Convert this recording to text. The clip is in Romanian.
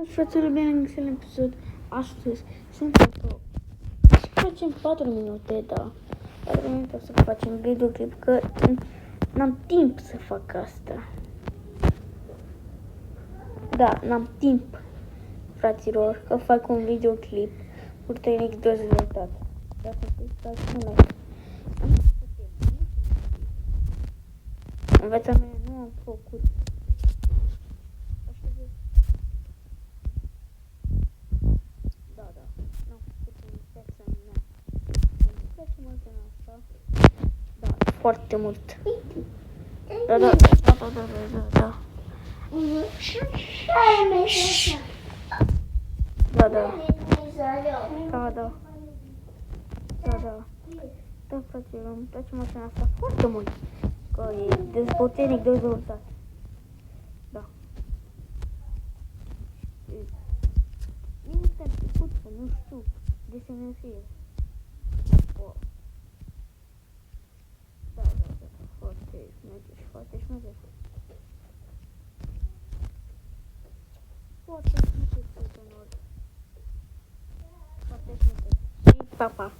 Fraților, bine am găsit la episod. Astăzi sunt acolo. Să facem 4 minute, da. 4 minute o să facem videoclip, că n-am timp să fac asta. Da, n-am timp, fraților, că fac un videoclip puternic dezvoltat. Dacă dați un like. În viața mea nu am făcut. Foarte mult. Da. Da. Da, fraților, îmi place mașina asta foarte mult. Că e puternic dezvoltat. Da. Mie s-a trecut, nu știu, de să ne fie. Da, foarte șmecher, foarte șmecher. Foarte șmecher, foarte șmecher. Și pa, pa.